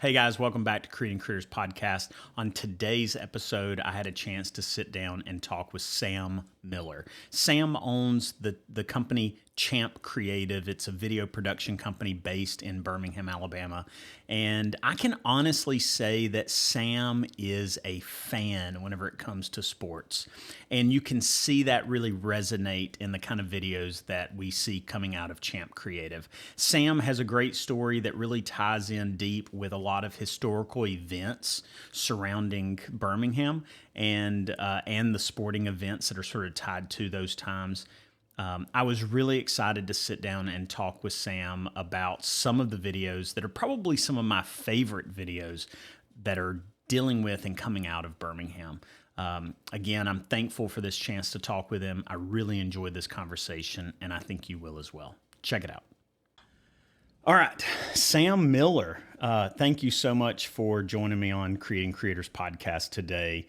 Hey guys, welcome back to Creating Careers Podcast. On today's episode, I had a chance to sit down and talk with Sam Miller. Sam owns the company Champ Creative. It's a video production company based in Birmingham, Alabama. And I can honestly say that Sam is a fan whenever it comes to sports. And you can see that really resonate in the kind of videos that we see coming out of Champ Creative. Sam has a great story that really ties in deep with a lot of historical events surrounding Birmingham and the sporting events that are sort of tied to those times. I was really excited to sit down and talk with Sam about some of the videos that are probably some of my favorite videos that are dealing with and coming out of Birmingham. Again, I'm thankful for this chance to talk with him. I really enjoyed this conversation, and I think you will as well. Check it out. All right, Sam Miller, thank you so much for joining me on Creating Creators Podcast today.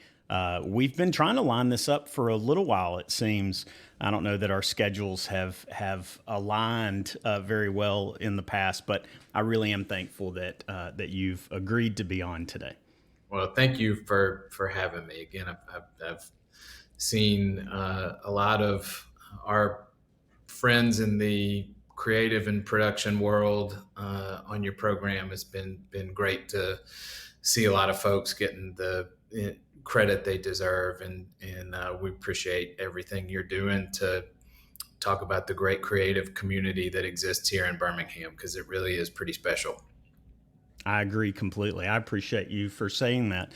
We've been trying to line this up for a little while, it seems. I don't know that our schedules have aligned very well in the past, but I really am thankful that you've agreed to be on today. Well, thank you for having me again. I've seen a lot of our friends in the creative and production world on your program. It's been great to see a lot of folks getting the credit they deserve, and we appreciate everything you're doing to talk about the great creative community that exists here in Birmingham, because it really is pretty special. I agree completely. I appreciate you for saying that.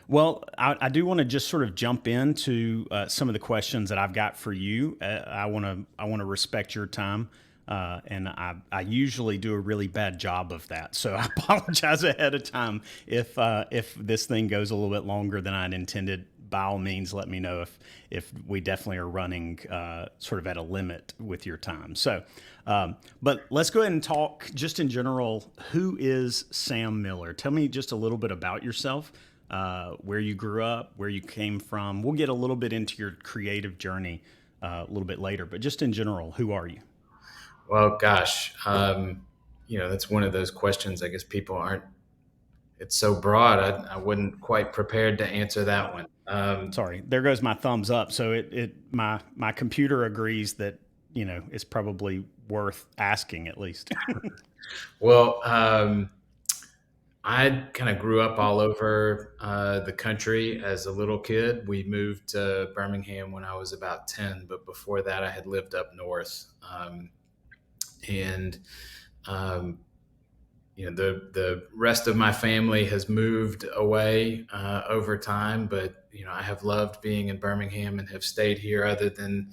Well, I do want to just sort of jump into some of the questions that I've got for you. I want to respect your time, and I usually do a really bad job of that. So I apologize ahead of time if this thing goes a little bit longer than I'd intended. By all means, let me know if we definitely are running sort of at a limit with your time. So, but let's go ahead and talk just in general. Who is Sam Miller? Tell me just a little bit about yourself, where you grew up, where you came from. We'll get a little bit into your creative journey a little bit later, but just in general, who are you? Well, gosh, that's one of those questions. I guess people aren't. It's so broad. I wasn't quite prepared to answer that one. Sorry, there goes my thumbs up. So my computer agrees that it's probably worth asking at least. Well, I kind of grew up all over the country as a little kid. We moved to Birmingham when I was about 10, but before that, I had lived up north. And the rest of my family has moved away over time, but I have loved being in Birmingham and have stayed here, other than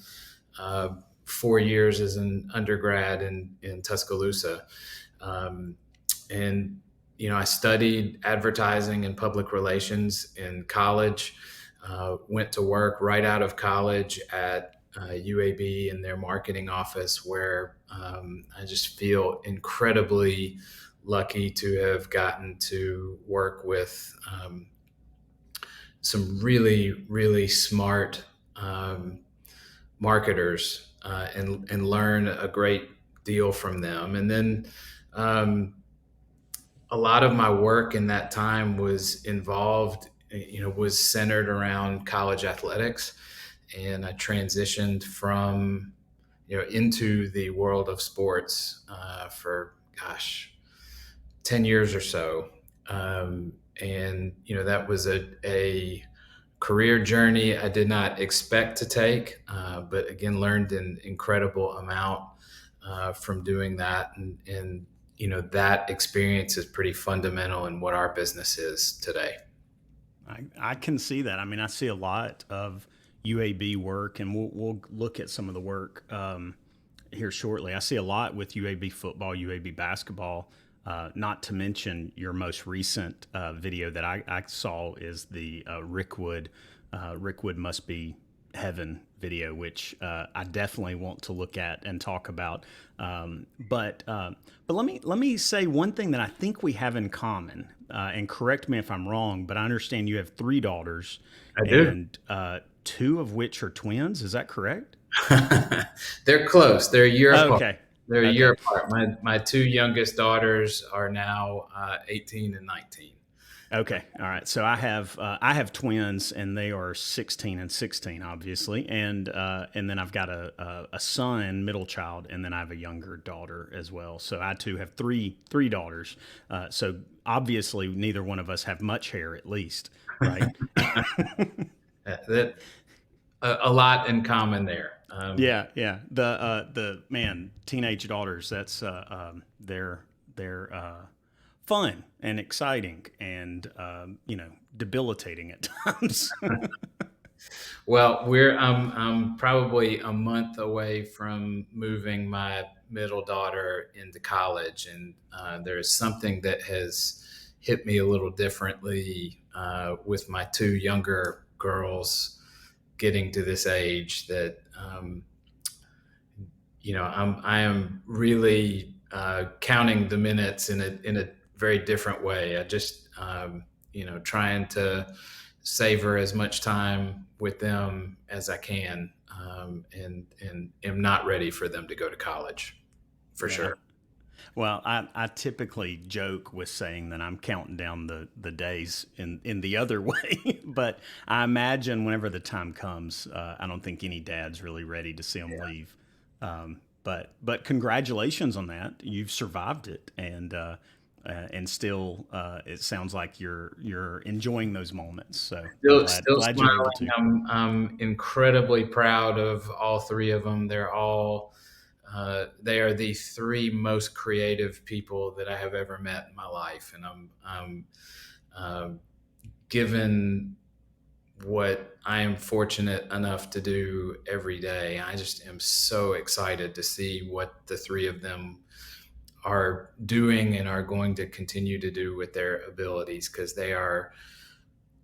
4 years as an undergrad in Tuscaloosa. And I studied advertising and public relations in college. Went to work right out of college at UAB in their marketing office, where I just feel incredibly lucky to have gotten to work with some really, really smart marketers and learn a great deal from them. And then a lot of my work in that time was was centered around college athletics. And I transitioned from, into the world of sports for, 10 years or so. And that was a career journey I did not expect to take, but again, learned an incredible amount from doing that. And that experience is pretty fundamental in what our business is today. I can see that. I mean, I see a lot of UAB work, and we'll look at some of the work here shortly. I see a lot with UAB football, UAB basketball. Not to mention your most recent video that I saw is the Rickwood Must Be Heaven video, which I definitely want to look at and talk about. But let me say one thing that I think we have in common, and correct me if I'm wrong, but I understand you have 3 daughters. I do. And 2 of which are twins. Is that correct? They're close. They're a year apart. Okay. They're a year Okay. apart. My two youngest daughters are now 18 and 19. Okay. All right. So I have twins, and they are 16 and 16, obviously, and then I've got a son, middle child, and then I have a younger daughter as well. So I too have three daughters. So obviously, neither one of us have much hair, at least, right? That a lot in common there. Yeah, yeah. The man, teenage daughters. That's they're fun and exciting and debilitating at times. Well, I'm probably a month away from moving my middle daughter into college, and there's something that has hit me a little differently with my two younger girls getting to this age that I am really counting the minutes in a very different way. I just trying to savor as much time with them as I can, and am not ready for them to go to college for Yeah. sure. Well, I typically joke with saying that I'm counting down the days in the other way, but I imagine whenever the time comes, I don't think any dad's really ready to see them leave. But congratulations on that. You've survived it, and still, it sounds like you're enjoying those moments. So I'm glad Still glad you're able smiling. to. I'm incredibly proud of all three of them. They are the three most creative people that I have ever met in my life, and I'm uh, given what I am fortunate enough to do every day. I just am so excited to see what the three of them are doing and are going to continue to do with their abilities, because they are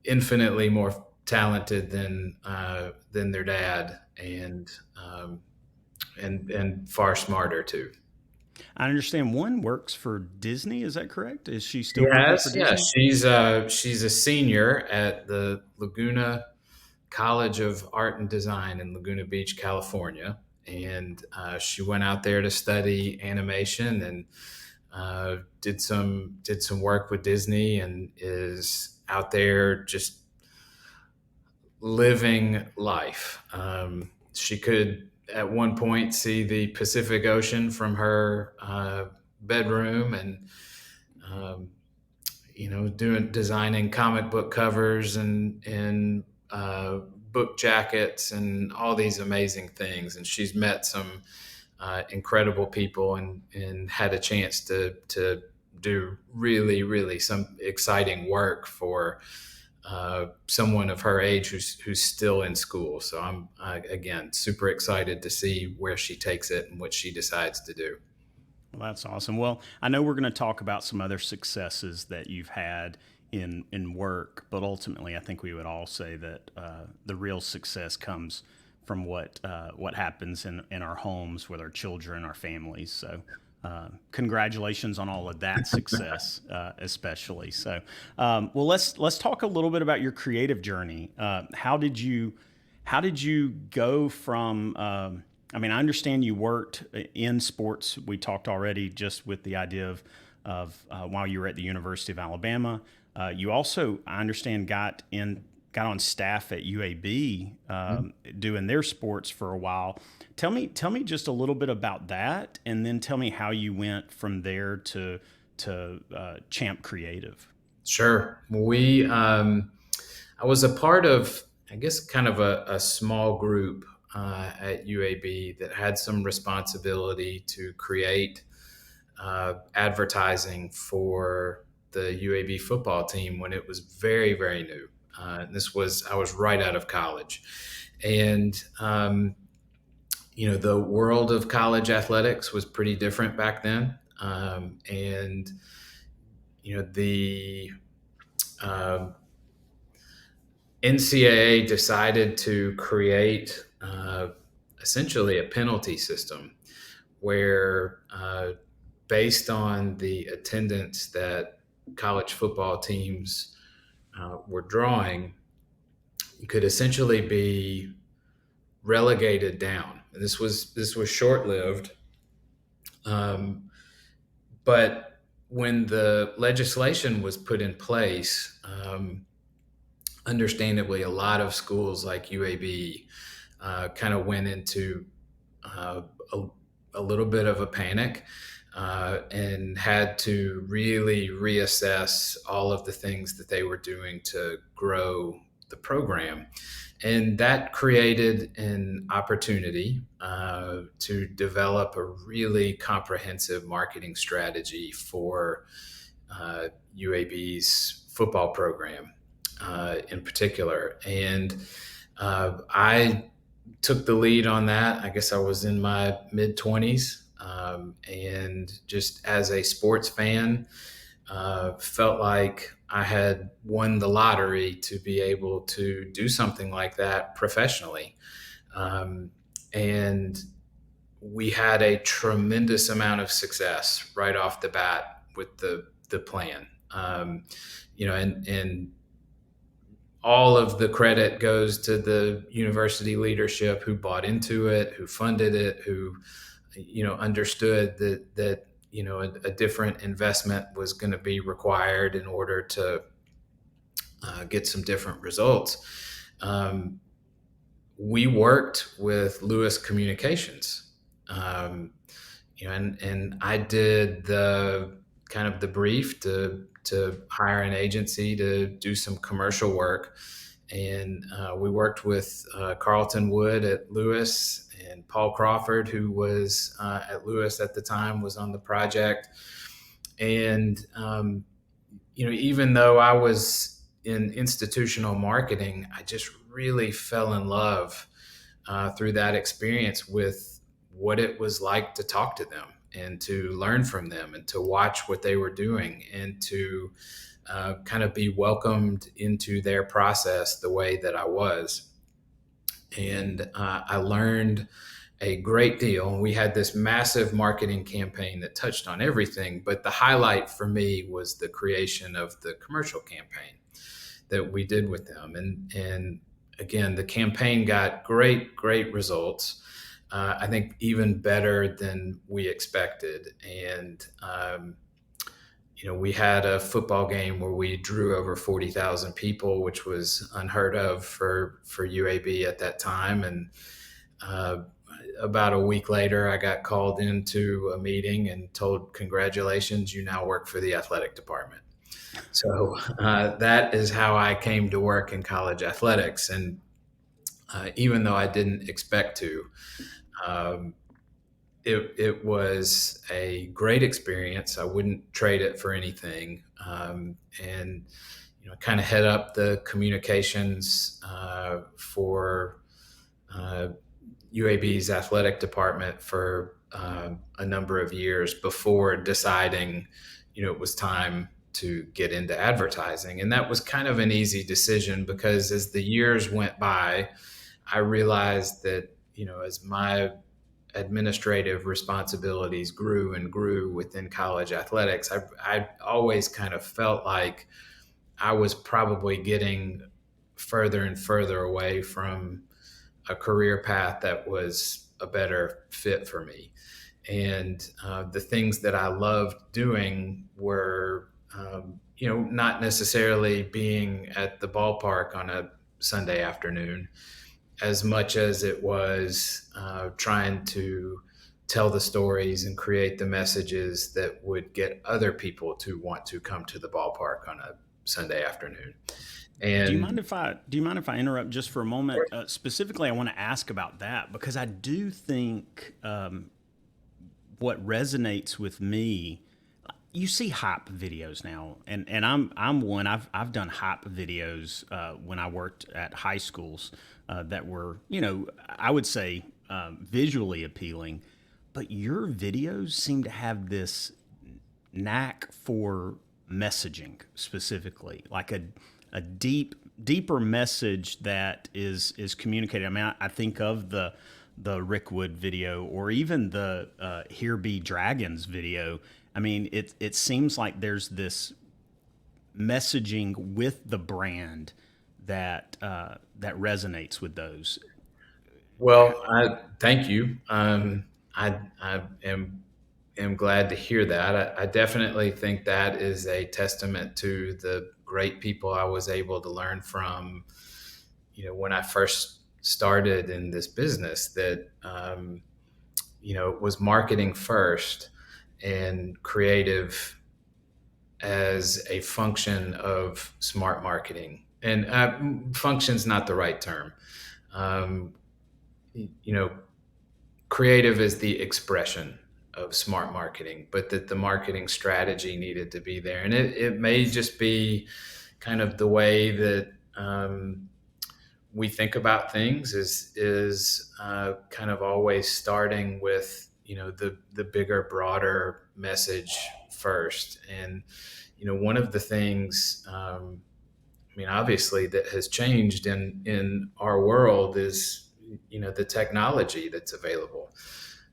infinitely more talented than their dad, and far smarter too. I understand one works for Disney. Is that correct? Is she still working for Yes, yeah, Disney? she's a senior at the Laguna College of Art and Design in Laguna Beach, California, and she went out there to study animation and did some work with Disney, and is out there just living life. She could at one point see the Pacific Ocean from her bedroom, and um, doing designing comic book covers and book jackets and all these amazing things. And she's met some incredible people, and had a chance to do really some exciting work for someone of her age who's still in school. So I'm again super excited to see where she takes it and what she decides to do. Well, that's awesome. Well, I know we're going to talk about some other successes that you've had in work, but ultimately, I think we would all say that the real success comes from what happens in our homes with our children, our families. So, congratulations on all of that success, especially. So, well, let's talk a little bit about your creative journey. How did you go from I mean, I understand you worked in sports. We talked already just with the idea of while you were at the University of Alabama. You also, I understand, got on staff at UAB, doing their sports for a while. Tell me just a little bit about that, and then tell me how you went from there to Champ Creative. Sure. I was a part of, I guess, kind of a small group at UAB that had some responsibility to create advertising for the UAB football team when it was very new. I was right out of college, and the world of college athletics was pretty different back then, and the uh, NCAA decided to create essentially a penalty system where, based on the attendance that college football teams were drawing, you could essentially be relegated down. And this was short lived. Um, but when the legislation was put in place, understandably, a lot of schools like UAB kind of went into uh, a, a little bit of a panic and had to really reassess all of the things that they were doing to grow the program. And that created an opportunity to develop a really comprehensive marketing strategy for UAB's football program in particular. And I took the lead on that. I guess I was in my mid 20s. And just as a sports fan, felt like I had won the lottery to be able to do something like that professionally. Um, and we had a tremendous amount of success right off the bat with the plan. And all of the credit goes to the university leadership who bought into it, who funded it, who understood that a different investment was going to be required in order to get some different results. Um, we worked with Lewis Communications, um, and I did the kind of the brief to hire an agency to do some commercial work, and we worked with Carlton Wood at Lewis, and Paul Crawford, who was at Lewis at the time, was on the project. And even though I was in institutional marketing, I just really fell in love through that experience with what it was like to talk to them and to learn from them and to watch what they were doing and to kind of be welcomed into their process the way that I was. And I learned a great deal. We had this massive marketing campaign that touched on everything, but the highlight for me was the creation of the commercial campaign that we did with them. And again, the campaign got great results. I think even better than we expected. And we had a football game where we drew over 40,000 people, which was unheard of for UAB at that time. And uh, about a week later, I got called into a meeting and told, "Congratulations, you now work for the athletic department." So that is how I came to work in college athletics. And even though I didn't expect to, um, it was a great experience. I wouldn't trade it for anything. And kind of head up the communications for uh, UAB's athletic department for a number of years before deciding, it was time to get into advertising. And that was kind of an easy decision because as the years went by, I realized that, as my administrative responsibilities grew and grew within college athletics, I always kind of felt like I was probably getting further and further away from a career path that was a better fit for me. And the things that I loved doing were, not necessarily being at the ballpark on a Sunday afternoon as much as it was trying to tell the stories and create the messages that would get other people to want to come to the ballpark on a Sunday afternoon. And Do you mind if I interrupt just for a moment? Specifically, I want to ask about that because I do think what resonates with me. You see hype videos now, and I'm one. I've done hype videos when I worked at high schools that were, I would say visually appealing, but your videos seem to have this knack for messaging specifically, like a deeper message that is communicated. I mean, I think of the Rickwood video or even the Here Be Dragons video. I mean, it seems like there's this messaging with the brand that resonates with those. well, I thank you. I am. am glad to hear that. I definitely think that is a testament to the great people I was able to learn from, when I first started in this business, that, was marketing first and creative as a function of smart marketing. And function's not the right term. Um, you know, Creative is the expression of smart marketing, but that the marketing strategy needed to be there. And it may just be kind of the way that we think about things is kind of always starting with the bigger, broader message first. And one of the things, obviously, that has changed in our world is the technology that's available.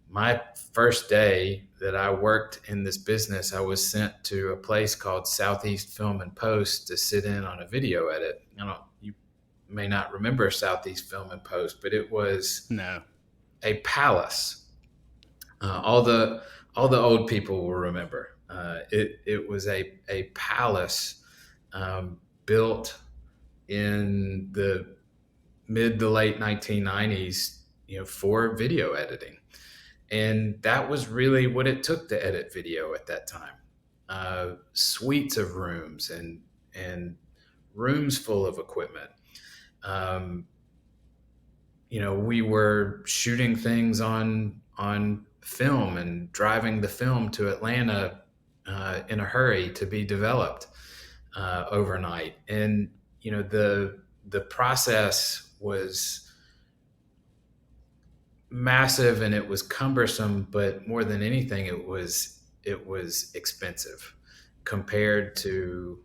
My first day that I worked in this business, I was sent to a place called Southeast Film and Post to sit in on a video edit. You may not remember Southeast Film and Post, but it was No. a palace. All the old people will remember. It was a palace, built in the mid to late 1990s, for video editing. And that was really what it took to edit video at that time. Suites of rooms and rooms full of equipment. Um, we were shooting things on film and driving the film to Atlanta in a hurry to be developed overnight. And the process was massive and it was cumbersome, but more than anything, it was expensive compared to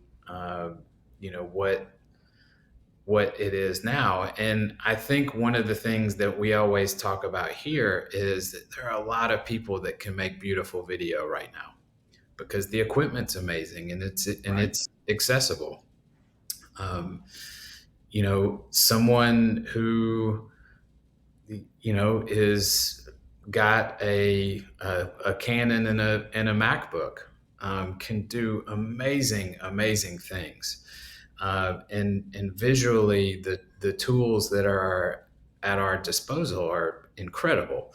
what it is now. And I think one of the things that we always talk about here is that there are a lot of people that can make beautiful video right now because the equipment's amazing and it's accessible. Um, Someone who is got a Canon and a MacBook can do amazing things, and visually the tools that are at our disposal are incredible.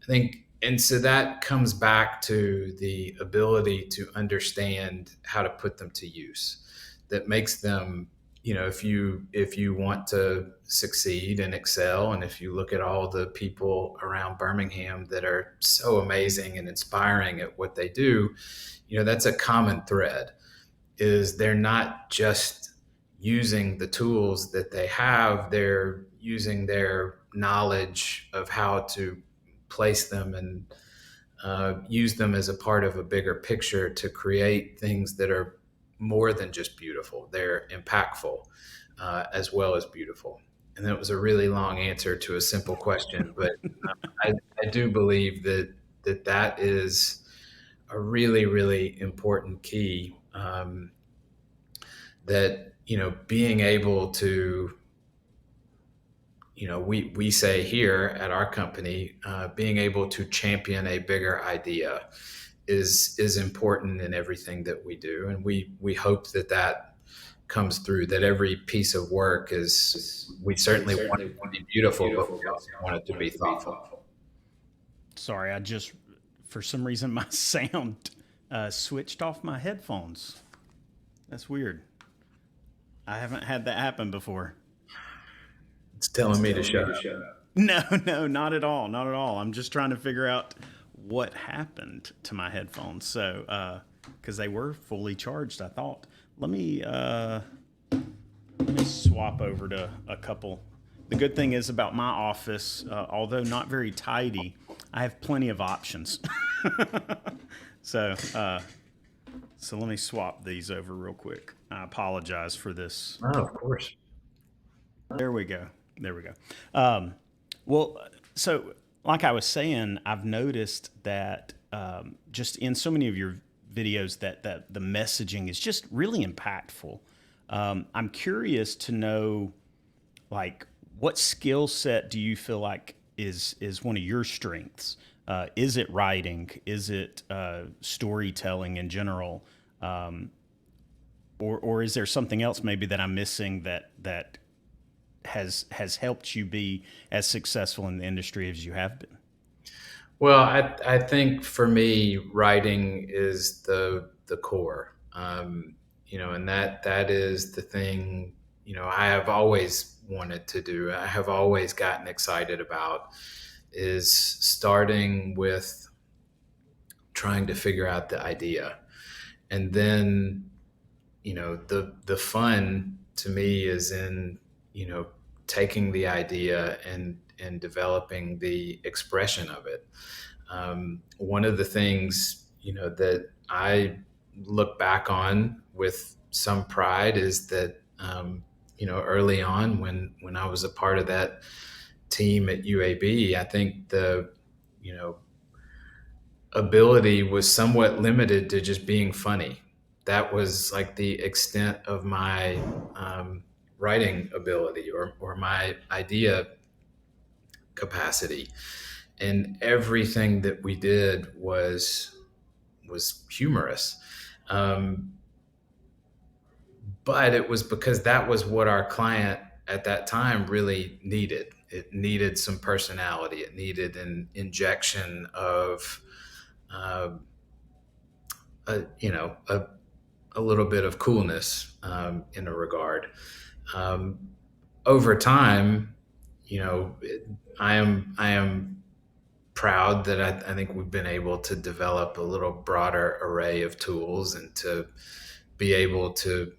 I think, and so that comes back to the ability to understand how to put them to use. That makes them, if you want to succeed and excel, and if you look at all the people around Birmingham that are so amazing and inspiring at what they do, that's a common thread. Is they're not just using the tools that they have, they're using their knowledge of how to place them and use them as a part of a bigger picture to create things that are more than just beautiful. They're impactful as well as beautiful. And that was a really long answer to a simple question, but I do believe that is a really, really important key. That being able to, we say here at our company, being able to champion a bigger idea is important in everything that we do, and we hope that comes through. That every piece of work is, we certainly want it to be beautiful, but we also want it to be thoughtful. Sorry, for some reason, my sound switched off my headphones. That's weird. I haven't had that happen before. It's telling me to shut up. No, no, not at all. Not at all. I'm just trying to figure out what happened to my headphones. So, because they were fully charged, I thought. Let me swap over to a couple. The good thing is about my office, although not very tidy, I have plenty of options. So let me swap these over real quick. I apologize for this. Oh, of course. There we go. There we go. Well, so like I was saying, I've noticed that just in so many of your videos that the messaging is just really impactful. I'm curious to know, like, what skill set do you feel like is one of your strengths Is it writing? Is it storytelling in general? Or is there something else maybe that I'm missing that has helped you be as successful in the industry as you have been? Well, I think for me, writing is the core. And that is the thing. I have always wanted to do. I have always gotten excited about is starting with trying to figure out the idea, and then the fun to me is in you know taking the idea and developing the expression of it. One of the things that I look back on with some pride is that early on when I was a part of that team at UAB, I think the you know ability was somewhat limited to just being funny. That was like the extent of my writing ability or my idea capacity. And everything that we did was humorous. Um, but it was because that was what our client at that time really needed. It needed some personality. It needed an injection of uh, a little bit of coolness in a regard. Um, Over time, I am proud that I think we've been able to develop a little broader array of tools and to be able to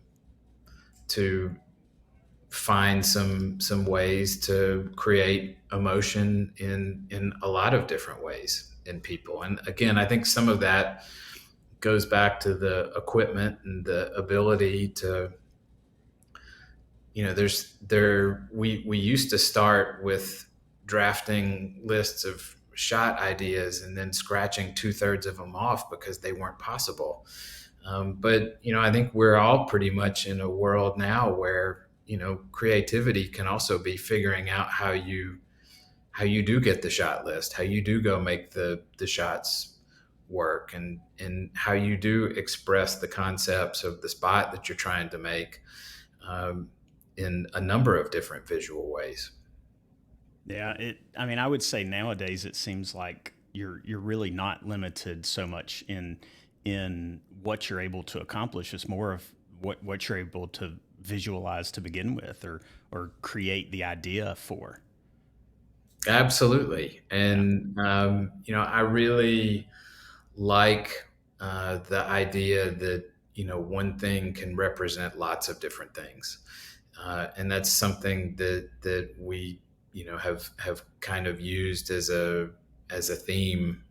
find some ways to create emotion in a lot of different ways in people. And again, I think some of that goes back to the equipment and the ability to we used to start with drafting lists of shot ideas and then scratching two-thirds of them off because they weren't possible. But I think we're all pretty much in a world now where creativity can also be figuring out how you do get the shot list, how you do go make the shots work, and how you do express the concepts of the spot that you're trying to make um, in a number of different visual ways. Yeah, I mean, I would say nowadays it seems like you're really not limited so much in what you're able to accomplish. It's more of what you're able to visualize to begin with, or create the idea for. Absolutely. Yeah. And I really like the idea that one thing can represent lots of different things, and that's something that we have kind of used as a theme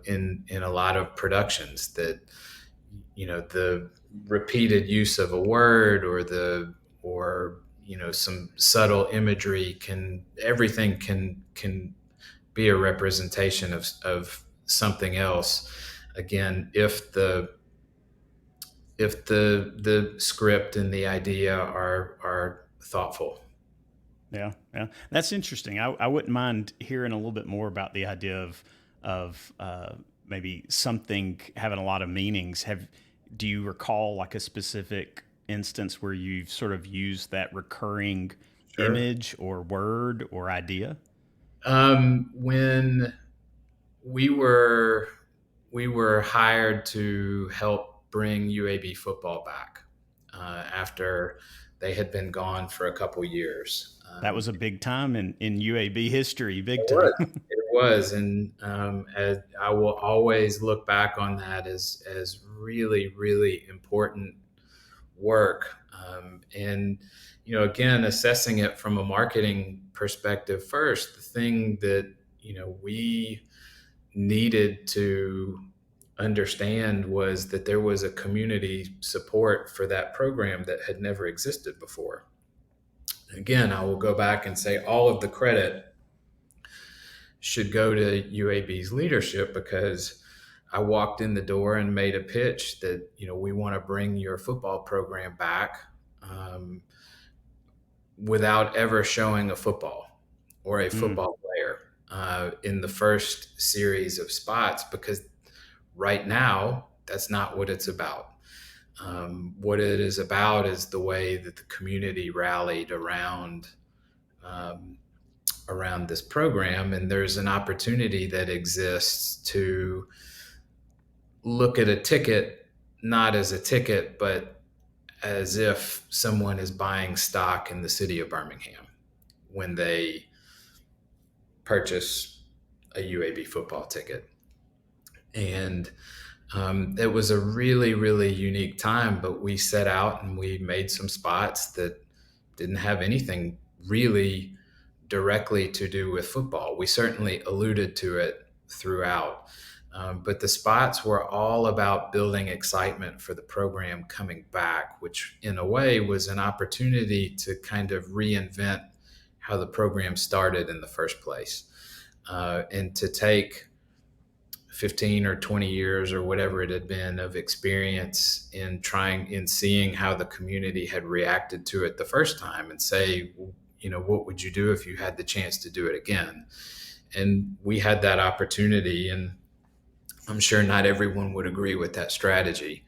in a lot of productions. That the repeated use of a word or some subtle imagery can everything can be a representation of something else. Again, if the script and the idea are thoughtful. Yeah, yeah, that's interesting. I wouldn't mind hearing a little bit more about the idea of maybe something having a lot of meanings. Have Do you recall like a specific instance where you've sort of used that recurring Sure. image or word or idea? When we were we were hired to help bring UAB football back after they had been gone for a couple years. That was a big time in UAB history, big It time. was. It was, and as I will always look back on that as really, really important work. And again, assessing it from a marketing perspective first, the thing that we needed to understand was that there was a community support for that program that had never existed before. Again, I will go back and say all of the credit should go to UAB's leadership because I walked in the door and made a pitch that we want to bring your football program back without ever showing a football or a Mm, football player. in the first series of spots, because right now that's not what it's about. What it is about is the way that the community rallied um, around this program, and there's an opportunity that exists to look at a ticket not as a ticket, but as if someone is buying stock in the city of Birmingham when they purchase a UAB football ticket. And it was a really, really unique time, but we set out and we made some spots that didn't have anything really directly to do with football. We certainly alluded to it throughout, but the spots were all about building excitement for the program coming back, which in a way was an opportunity to kind of reinvent how the program started in the first place, and to take 15 or 20 years or whatever it had been of experience in seeing how the community had reacted to it the first time and say, what would you do if you had the chance to do it again? And we had that opportunity, and I'm sure not everyone would agree with that strategy.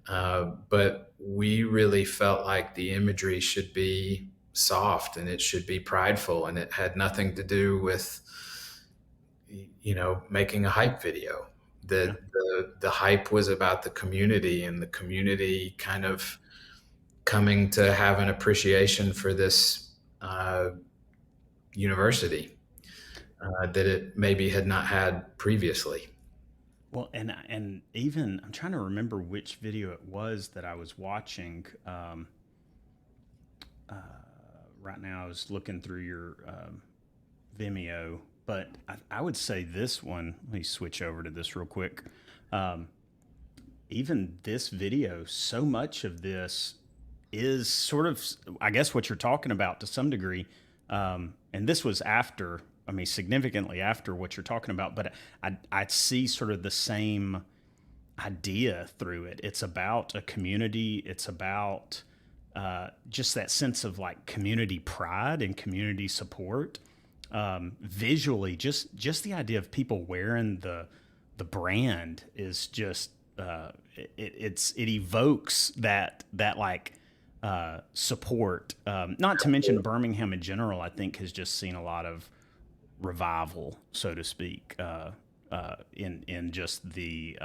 But we really felt like the imagery should be soft and it should be prideful, and it had nothing to do with making a hype video. Yeah. The hype was about the community, and the community kind of coming to have an appreciation for this university that it maybe had not had previously. Well, and even I'm trying to remember which video it was that I was watching. Uh, right now, I was looking through your Vimeo, but I would say this one. Let me switch over to this real quick. Um, Even this video, so much of this is sort of, I guess, what you're talking about to some degree. And this was after, I mean, significantly after what you're talking about, but I see sort of the same idea through it. It's about a community. It's about just that sense of like community pride and community support. Visually, just the idea of people wearing the brand is just it evokes that like support. Not to mention Birmingham in general, I think has just seen a lot of revival, so to speak, in just the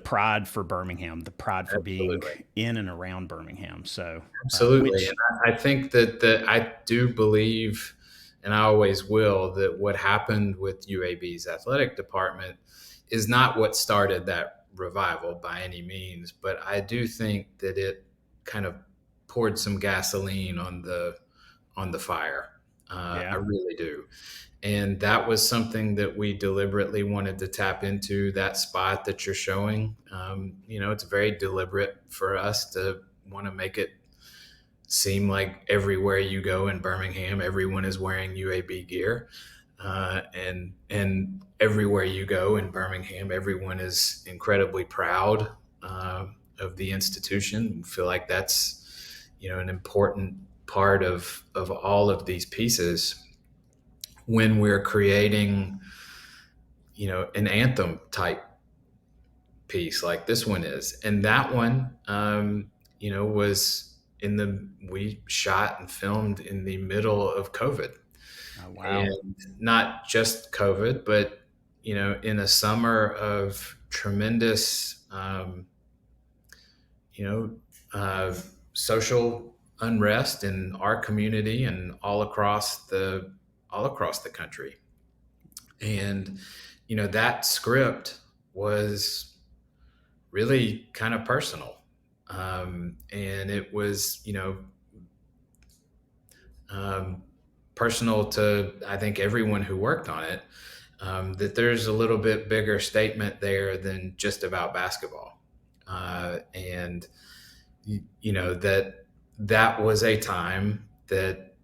pride for Birmingham, the pride for being Absolutely. in and around Birmingham. So, Absolutely. which, And I think that I do believe, and I always will, that what happened with UAB's athletic department is not what started that revival by any means, but I do think that it kind of poured some gasoline on the fire. I yeah, really do. And that was something that we deliberately wanted to tap into, that spot that you're showing. It's very deliberate for us to want to make it seem like everywhere you go in Birmingham, everyone is wearing UAB gear, and everywhere you go in Birmingham, everyone is incredibly proud of the institution. I feel like that's an important part of all of these pieces when we're creating an anthem type piece like this one is. And that one was we shot and filmed in the middle of COVID, wow, and not just COVID, but in a summer of tremendous you know uh, social unrest in our community and all across the country. And that script was really kind of personal, and it was um, personal to, I think, everyone who worked on it, that there's a little bit bigger statement there than just about basketball, and that was a time that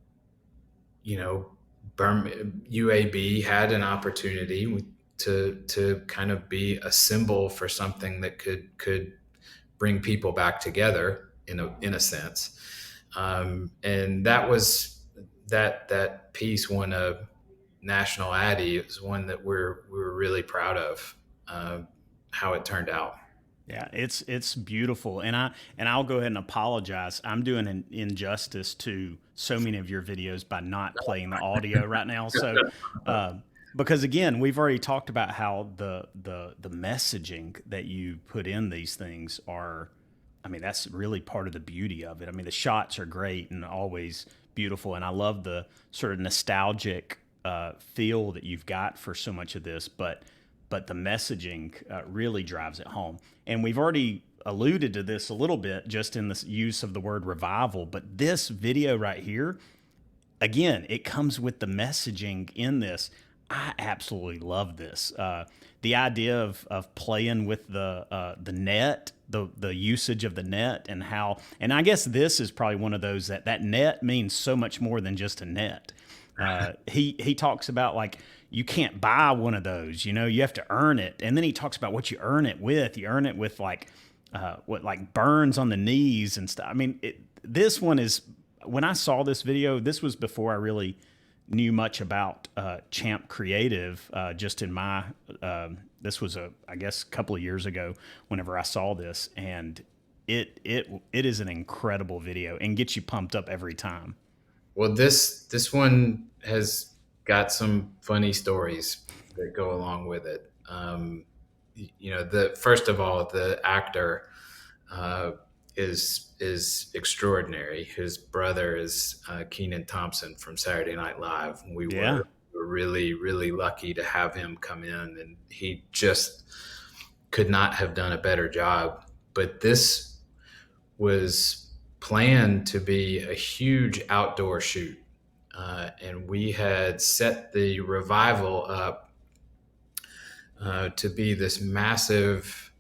you know UAB had an opportunity to kind of be a symbol for something that could bring people back together in a sense, and that piece won national Addy is one that we're really proud of, uh, how it turned out. Yeah, it's beautiful, and I'll go ahead and apologize. I'm doing an injustice to so many of your videos by not playing the audio right now. So, uh, because again, we've already talked about how the messaging that you put in these things are, I mean, that's really part of the beauty of it. I mean, the shots are great and always beautiful, and I love the sort of nostalgic feel that you've got for so much of this, but the messaging really drives it home. And we've already alluded to this a little bit just in the use of the word revival, but this video right here, again, it comes with the messaging in this. I absolutely love this. The idea of playing with the net, the usage of the net, and how, and I guess this is probably one of those that net means so much more than just a net. He talks about like you can't buy one of those, you know, you have to earn it, and then he talks about what you earn it with. You earn it with like what like burns on the knees and stuff. I mean, this one is when I saw this video. This was before I really knew much about Champ Creative. Just in my this was I guess a couple of years ago whenever I saw this, and it is an incredible video and gets you pumped up every time. Well, this one has got some funny stories that go along with it. The first of all, the actor uh, is extraordinary. His brother is Keenan Thompson from Saturday Night Live. We Yeah, were really lucky to have him come in, and he just could not have done a better job. But this was planned to be a huge outdoor shoot. And we had set the revival up to be this massive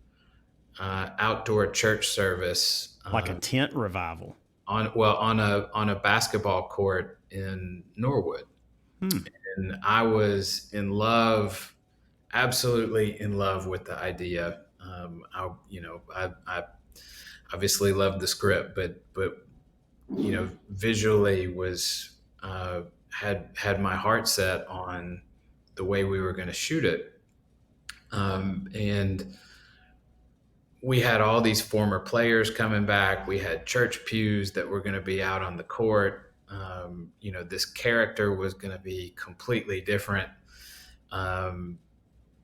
outdoor church service like a tent revival. on a basketball court in Norwood. Hmm. And I was in love, absolutely in love with the idea. I obviously loved the script, but visually was had my heart set on the way we were going to shoot it. And we had all these former players coming back. We had church pews that were going to be out on the court. This character was going to be completely different. Um,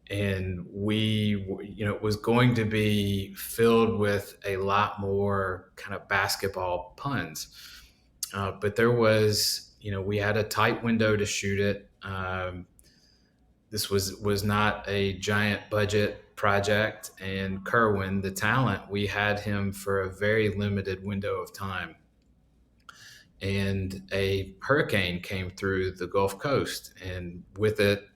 and it was going to be filled with a lot more kind of basketball puns. But there was, we had a tight window to shoot it. This was not a giant budget project, and Kerwin, the talent, we had him for a very limited window of time. And a hurricane came through the Gulf Coast, and with it,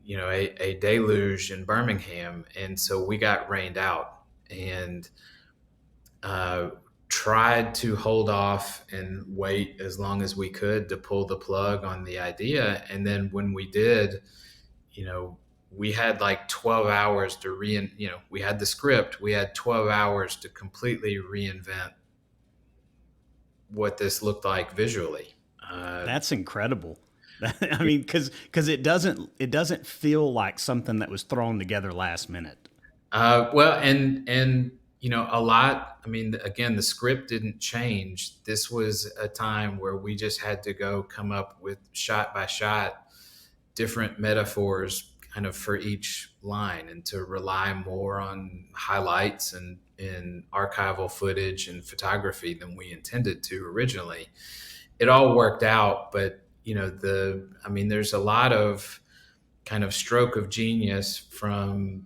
a deluge in Birmingham, and so we got rained out, and uh, tried to hold off and wait as long as we could to pull the plug on the idea. And then when we did, you know, we had like 12 hours to we had the script, we had 12 hours to completely reinvent what this looked like visually. That's incredible. I mean, because it doesn't feel like something that was thrown together last minute. Well, and a lot. I mean, again, the script didn't change. This was a time where we just had to go come up with shot by shot different metaphors, kind of for each line, and to rely more on highlights and archival footage and photography than we intended to originally. It all worked out, but there's a lot of kind of stroke of genius from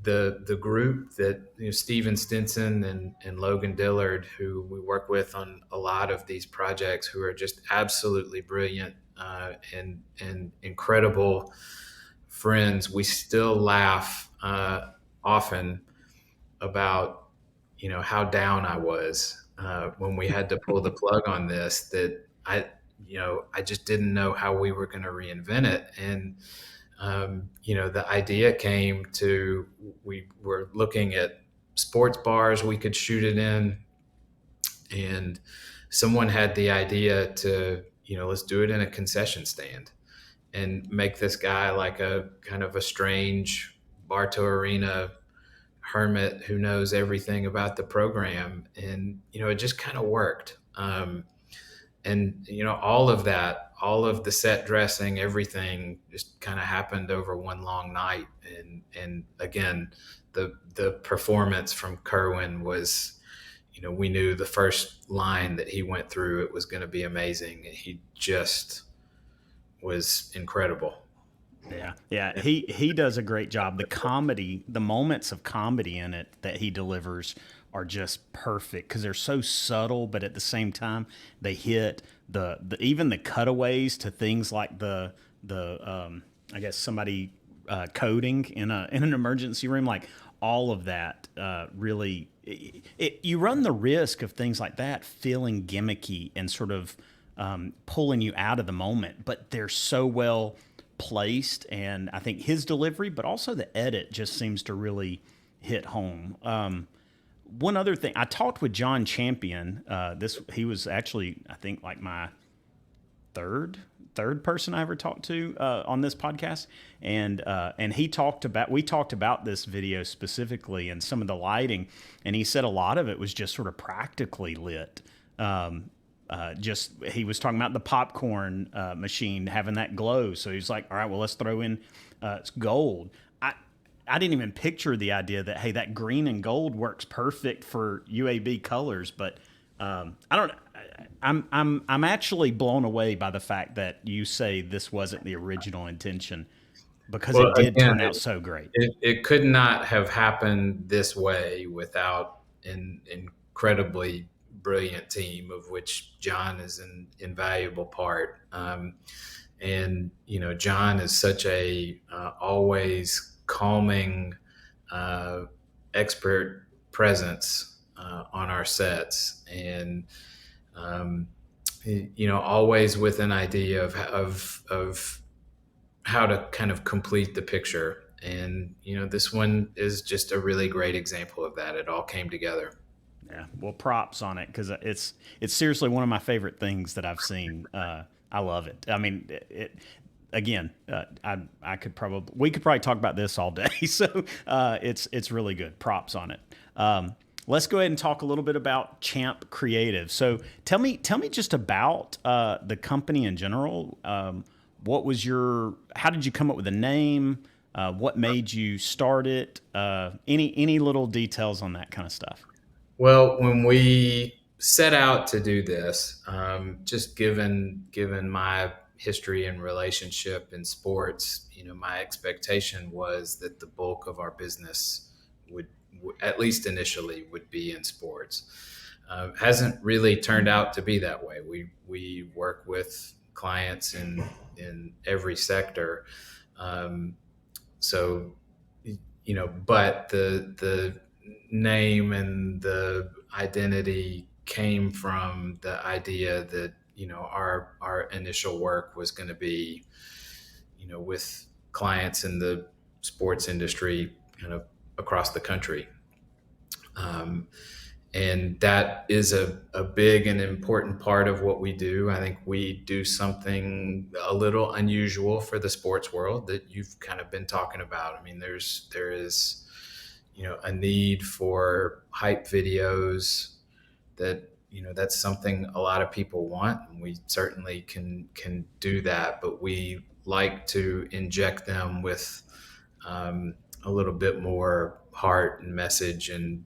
the group that Steven Stinson and Logan Dillard, who we work with on a lot of these projects, who are just absolutely brilliant and incredible friends. We still laugh often about how down I was when we had to pull the plug on this. That I just didn't know how we were going to reinvent it. And the idea came to, we were looking at sports bars we could shoot it in, and someone had the idea to let's do it in a concession stand and make this guy like a kind of a strange Bartow Arena hermit who knows everything about the program. And, it just kind of worked. And, all of that, all of the set dressing, everything just kind of happened over one long night. And again, the performance from Kerwin was, we knew the first line that he went through, it was going to be amazing. He just was incredible. Yeah, yeah, he does a great job. The comedy, the moments of comedy in it that he delivers are just perfect because they're so subtle, but at the same time they hit the even the cutaways to things like the I guess somebody coding in an emergency room, like all of that really. You run the risk of things like that feeling gimmicky and sort of pulling you out of the moment, but they're so well placed, and I think his delivery, but also the edit, just seems to really hit home. One other thing, I talked with John Champion. He was actually, I think, like my third person I ever talked to on this podcast, and we talked about this video specifically and some of the lighting, and he said a lot of it was just sort of practically lit. Just he was talking about the popcorn machine having that glow, so he's like, all right, well, let's throw in gold. I didn't even picture the idea that, hey, that green and gold works perfect for UAB colors, but I don't. I'm actually blown away by the fact that you say this wasn't the original intention, because Well, it did again, turn out so great. it could not have happened this way without an incredibly brilliant team, of which John is an invaluable part. And John is such a always calming, expert presence on our sets, and always with an idea of how to kind of complete the picture. And this one is just a really great example of that. It all came together. Yeah, well, props on it, because it's seriously one of my favorite things that I've seen. I love it. I mean, it again. We could probably talk about this all day. So it's really good. Props on it. Let's go ahead and talk a little bit about Champ Creative. So tell me just about the company in general. How did you come up with the name? What made you start it? Any little details on that kind of stuff? Well, when we set out to do this, just given my history and relationship in sports, my expectation was that the bulk of our business would, at least initially, would be in sports. Hasn't really turned out to be that way. We work with clients in every sector, so but the name and the identity came from the idea that our initial work was going to be with clients in the sports industry kind of across the country. And that is a big and important part of what we do. I think we do something a little unusual for the sports world that you've kind of been talking about. I mean, there is a need for hype videos that that's something a lot of people want, and we certainly can do that, but we like to inject them with a little bit more heart and message, and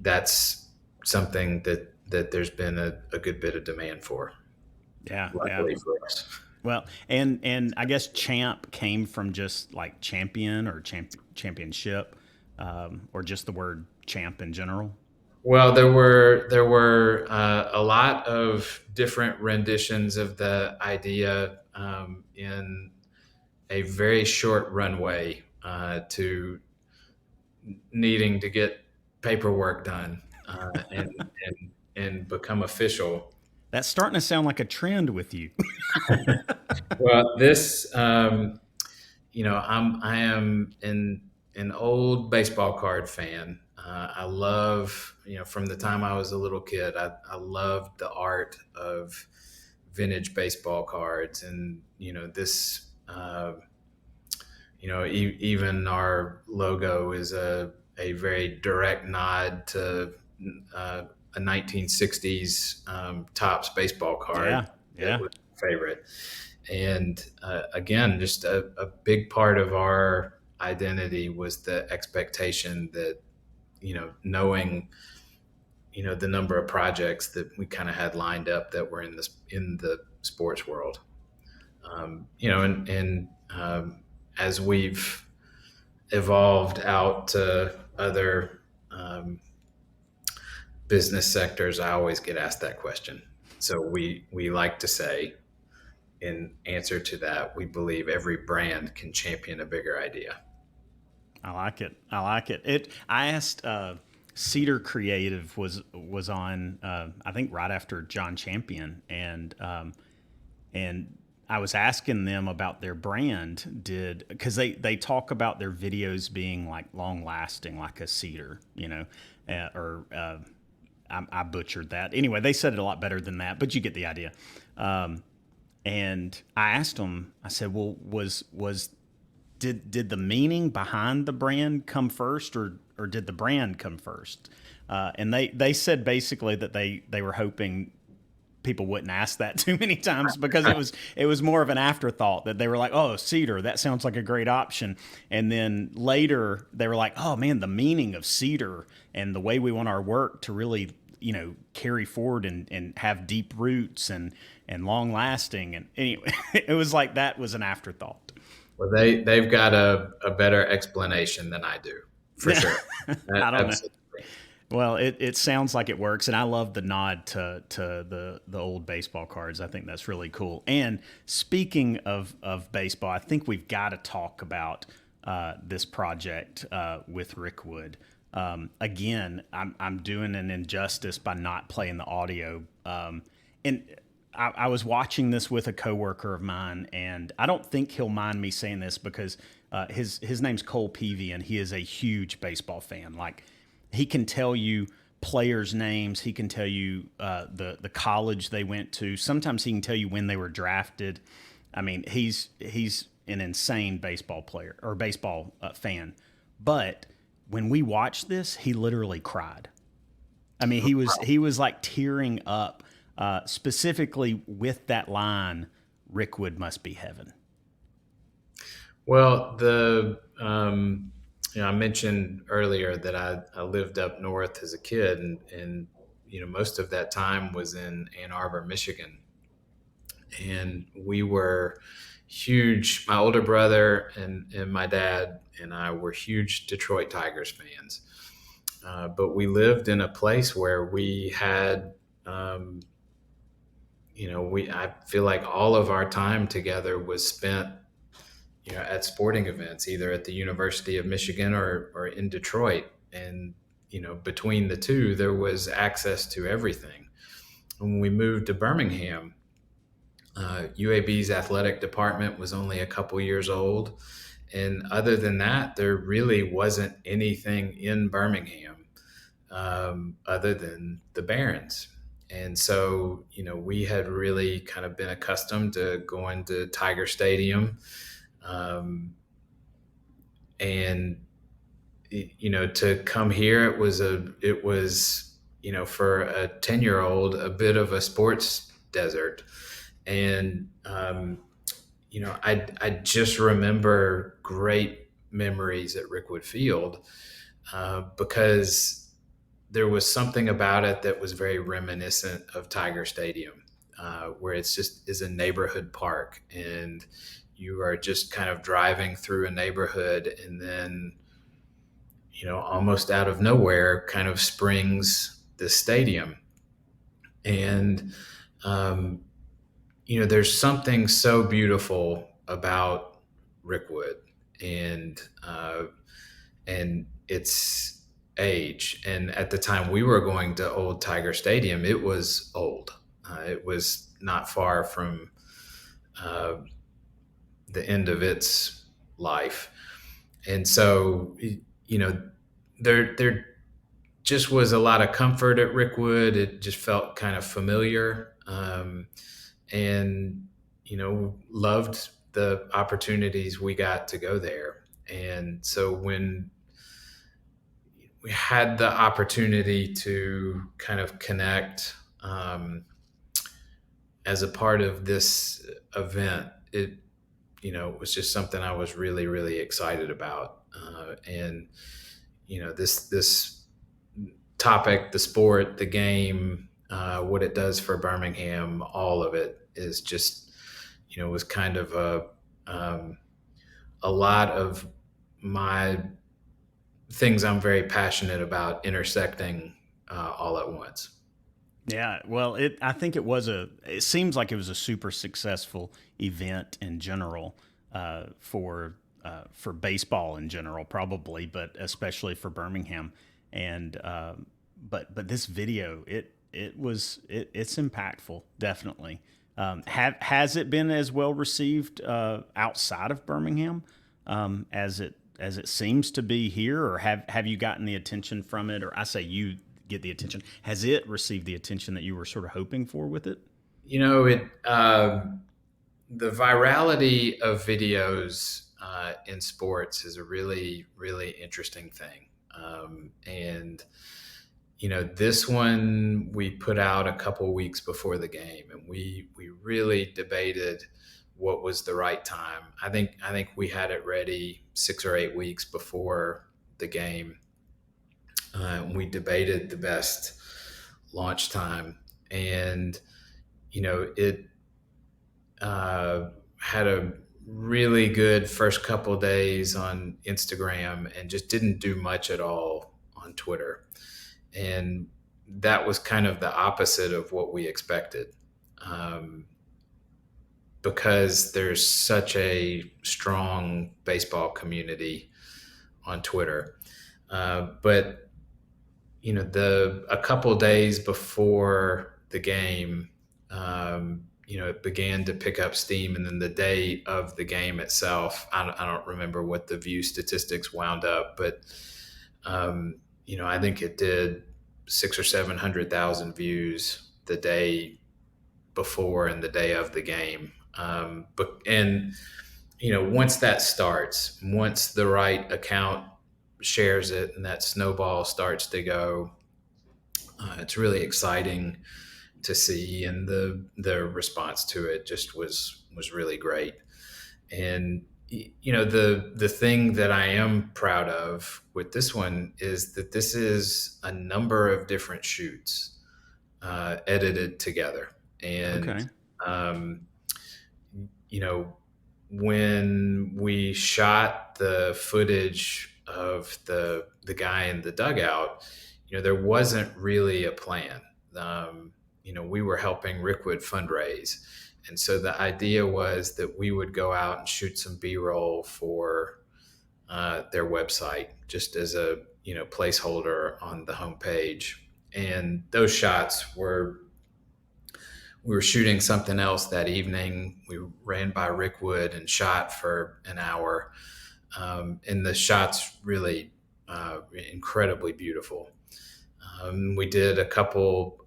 that's something that there's been a good bit of demand for, Yeah, yeah. luckily for us. Well, and I guess champ came from just like champion or championship, or just the word champ in general. Well, there were a lot of different renditions of the idea in a very short runway to needing to get paperwork done and become official. That's starting to sound like a trend with you. Well, this I am an old baseball card fan. I love, from the time I was a little kid, I loved the art of vintage baseball cards. And, this, even our logo is a very direct nod to a 1960s Topps baseball card Yeah, that yeah. was my favorite. And again, just a big part of our identity was the expectation that, knowing, the number of projects that we kind of had lined up that were in the sports world. And as we've evolved out to other business sectors, I always get asked that question. So we like to say, in answer to that, we believe every brand can champion a bigger idea. I like it. I like it. I asked Cedar Creative was on I think right after John Champion, and I was asking them about their brand. Did because they talk about their videos being like long lasting, like a cedar, or I butchered that. Anyway, they said it a lot better than that, but you get the idea. Um, and I asked them. I said, "Well, was did the meaning behind the brand come first, or did the brand come first?" And they said basically that they were hoping people wouldn't ask that too many times because it was more of an afterthought, that they were like, "Oh, cedar, that sounds like a great option," and then later they were like, "Oh man, the meaning of cedar and the way we want our work to really carry forward and have deep roots and long lasting." And anyway, it was like that was an afterthought. Well, they've got a better explanation than I do, for sure. I don't know. Absolutely. Well, it sounds like it works, and I love the nod to the old baseball cards. I think that's really cool. And speaking of baseball, I think we've got to talk about this project with Rickwood. Again, I'm doing an injustice by not playing the audio. And I was watching this with a coworker of mine, and I don't think he'll mind me saying this because his name's Cole Peavy, and he is a huge baseball fan. Like, he can tell you players' names. He can tell you the college they went to. Sometimes he can tell you when they were drafted. I mean, he's an insane baseball player or baseball fan. But when we watched this, he literally cried. I mean, he was like tearing up, specifically with that line, "Rickwood must be heaven." Well, I mentioned earlier that I lived up north as a kid, and most of that time was in Ann Arbor, Michigan, and we were huge. My older brother and my dad and I were huge Detroit Tigers fans, but we lived in a place where we had. I feel like all of our time together was spent, at sporting events, either at the University of Michigan or in Detroit. And, between the two, there was access to everything. When we moved to Birmingham, UAB's athletic department was only a couple years old. And other than that, there really wasn't anything in Birmingham other than the Barons. And so, we had really kind of been accustomed to going to Tiger Stadium. Um, and to come here, it was for a 10-year-old a bit of a sports desert. And I just remember great memories at Rickwood Field, because there was something about it that was very reminiscent of Tiger Stadium, where it's just is a neighborhood park, and you are just kind of driving through a neighborhood, and then almost out of nowhere kind of springs the stadium. And um, there's something so beautiful about Rickwood, and and its age. And at the time we were going to old Tiger Stadium, it was old. It was not far from uh, the end of its life. And so, there just was a lot of comfort at Rickwood. It just felt kind of familiar, and loved the opportunities we got to go there. And so when we had the opportunity to kind of connect, as a part of this event, it was just something I was really, really excited about. And this topic, the sport, the game, what it does for Birmingham, all of it is just, was kind of um, a lot of my things I'm very passionate about intersecting all at once. Yeah, well, I think it seems like it was a super successful event in general, for baseball in general, probably, but especially for Birmingham. And but this video, it's impactful, definitely. Has it been as well received outside of Birmingham, as it seems to be here, or have you gotten the attention from it? Or I say you get the attention. Has it received the attention that you were sort of hoping for with it? It the virality of videos in sports is a really, really interesting thing. And this one we put out a couple weeks before the game, and we really debated what was the right time. I think we had it ready 6 or 8 weeks before the game. We debated the best launch time, and it had a really good first couple days on Instagram and just didn't do much at all on Twitter. And that was kind of the opposite of what we expected, um, because there's such a strong baseball community on Twitter. But the a couple days before the game, it began to pick up steam, and then the day of the game itself, I don't remember what the view statistics wound up, but I think it did 600 or 700,000 views the day before and the day of the game. But and once that starts, once the right account shares it and that snowball starts to go, it's really exciting to see, and the response to it just was really great. And the thing that I am proud of with this one is that this is a number of different shoots edited together. And Okay. um, you know when we shot the footage of the guy in the dugout, there wasn't really a plan. We were helping Rickwood fundraise, and so the idea was that we would go out and shoot some B-roll for their website, just as a placeholder on the homepage. And those shots were we were shooting something else that evening. We ran by Rickwood and shot for an hour, and the shots really incredibly beautiful. We did a couple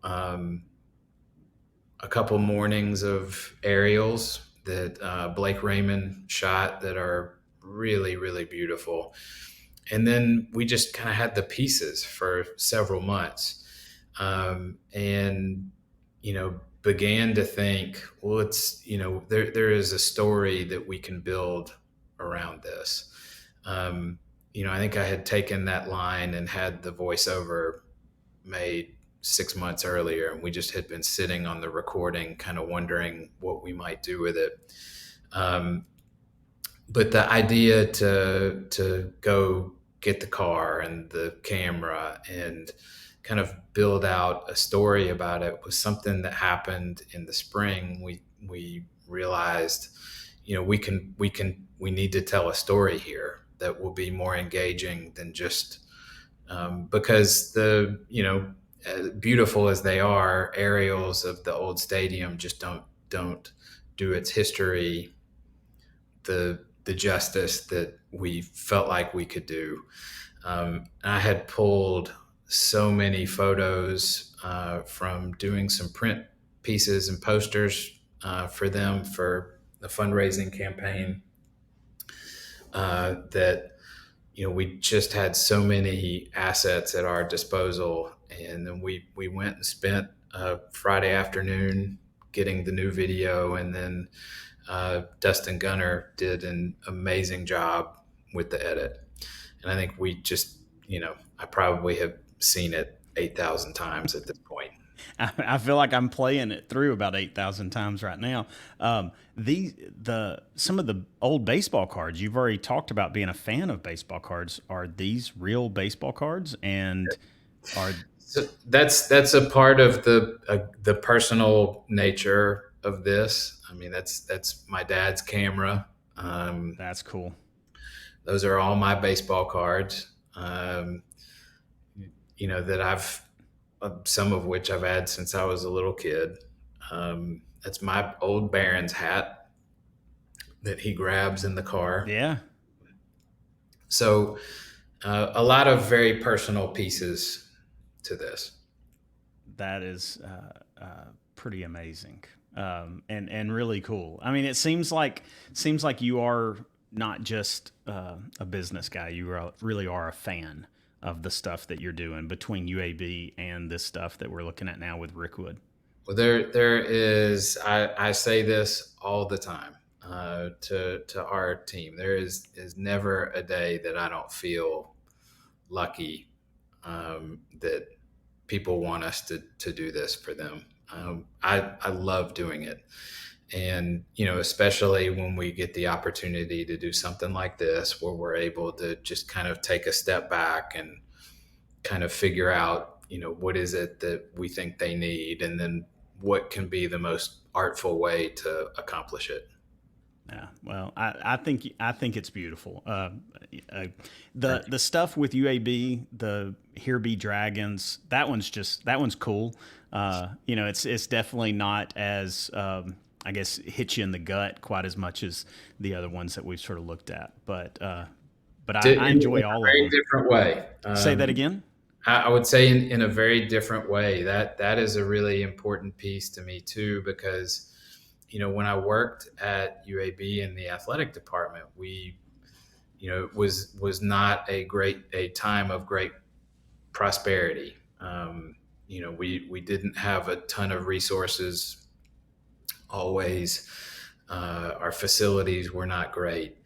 mornings of aerials that Blake Raymond shot that are really, really beautiful. And then we just kind of had the pieces for several months, and began to think, well, it's there is a story that we can build around this. I think I had taken that line and had the voiceover made 6 months earlier, and we just had been sitting on the recording, kind of wondering what we might do with it. But the idea to go get the car and the camera and kind of build out a story about it was something that happened in the spring. We realized, we need to tell a story here that will be more engaging than just because beautiful as they are, aerials of the old stadium just don't do its history the the justice that we felt like we could do. I had pulled so many photos from doing some print pieces and posters for them for the fundraising campaign that we just had so many assets at our disposal, and then we went and spent Friday afternoon getting the new video, and then Dustin Gunner did an amazing job with the edit. And I think we just, I probably have seen it 8,000 times at this point. I feel like I'm playing it through about 8,000 times right now. The some of the old baseball cards you've already talked about being a fan of baseball cards. Are these real baseball cards? And are So that's a part of the personal nature of this. I mean, that's my dad's camera. that's cool. Those are all my baseball cards. That I've some of which I've had since I was a little kid. That's my old Baron's hat that he grabs in the car. Yeah, So a lot of very personal pieces to this. that is pretty amazing, and really cool. I mean, it seems like you are not just a business guy. Really are a fan of the stuff that you're doing between UAB and this stuff that we're looking at now with Rickwood. Well, there is. I say this all the time to our team. There is never a day that I don't feel lucky that people want us to do this for them. I love doing it, and especially when we get the opportunity to do something like this, where we're able to just kind of take a step back and kind of figure out what is it that we think they need, and then what can be the most artful way to accomplish it. Yeah, well, I think it's beautiful. Uh, the Thank you. the stuff with UAB, the Here Be Dragons, that one's cool. It's definitely not as I guess hit you in the gut quite as much as the other ones that we've sort of looked at. But I In enjoy a all of very them. different way. Say that again. I would say in a very different way. That is a really important piece to me too, because when I worked at UAB in the athletic department, we it was not a time of great prosperity. We didn't have a ton of resources always. Our facilities were not great,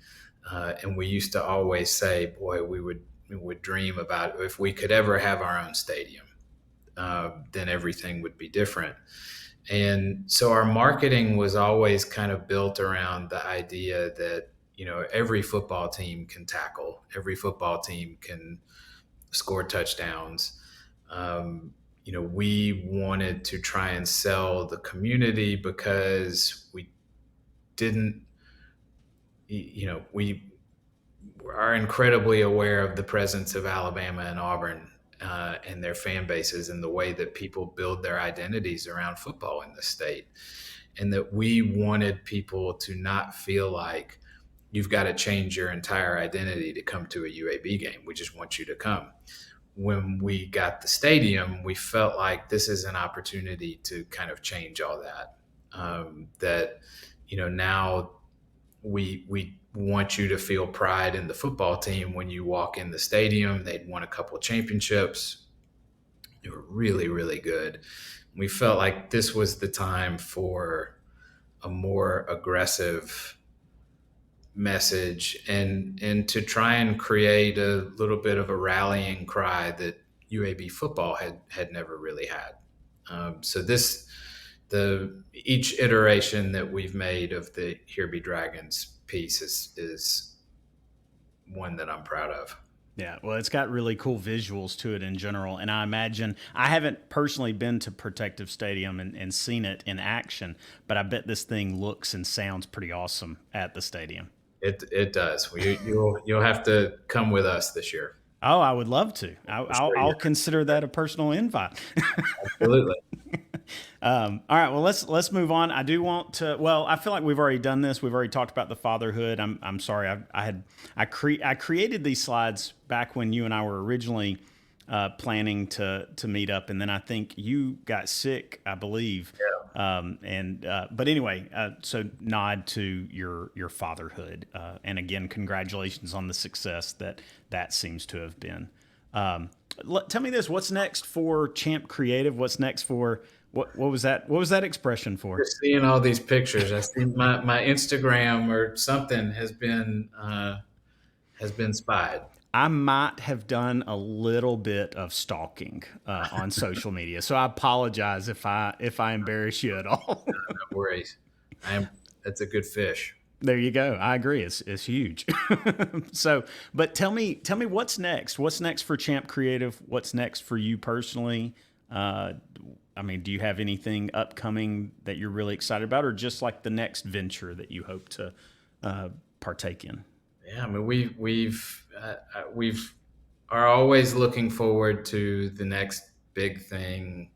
and we used to always say, "Boy, we would dream about if we could ever have our own stadium, then everything would be different." And so our marketing was always kind of built around the idea that every football team can tackle, every football team can score touchdowns. We wanted to try and sell the community because we didn't, we are incredibly aware of the presence of Alabama and Auburn and their fan bases and the way that people build their identities around football in the state. And that we wanted people to not feel like you've got to change your entire identity to come to a UAB game. We just want you to come. When we got the stadium, we felt like this is an opportunity to kind of change all that. Now we want you to feel pride in the football team when you walk in the stadium. They'd won a couple of championships. They were really, really good. We felt like this was the time for a more aggressive message and to try and create a little bit of a rallying cry that UAB football had never really had. So each iteration that we've made of the Here Be Dragons piece is one that I'm proud of. Yeah, well, it's got really cool visuals to it in general. And I imagine I haven't personally been to Protective Stadium and seen it in action, but I bet this thing looks and sounds pretty awesome at the stadium. It does. Well, you'll have to come with us this year. Oh, I would love to. For I'll sure, I'll consider that a personal invite. absolutely. All right. Well, let's move on. I do want to. Well, I feel like we've already done this. We've already talked about the fatherhood. I'm sorry. I created these slides back when you and I were originally planning to meet up, and then I think you got sick, I believe. And but anyway, so nod to your fatherhood, and again, congratulations on the success that seems to have been. Um, Tell me this: what's next for Champ Creative? What's next for what was that? What was that expression for? Just seeing all these pictures, I see my Instagram or something has been spied. I might have done a little bit of stalking on social media, so I apologize if I embarrass you at all. No worries. I am. That's a good fish. There you go. I agree. It's huge. So, but tell me what's next? What's next for Champ Creative? What's next for you personally? Uh, I mean, do you have anything upcoming that you're really excited about, or just like the next venture that you hope to partake in? Yeah, I mean we've are always looking forward to the next big thing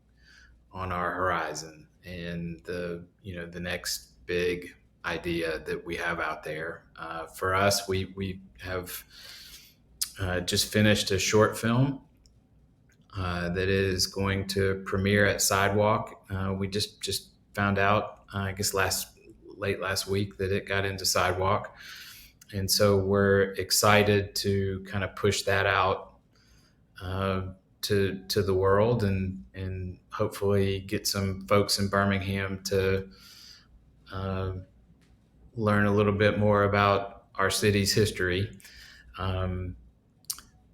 on our horizon, and the next big idea that we have out there. For us, we have just finished a short film that is going to premiere at Sidewalk. We just found out, I guess late last week, that it got into Sidewalk, and so we're excited to kind of push that out uh, to the world, and hopefully get some folks in Birmingham to uh, learn a little bit more about our city's history. Um,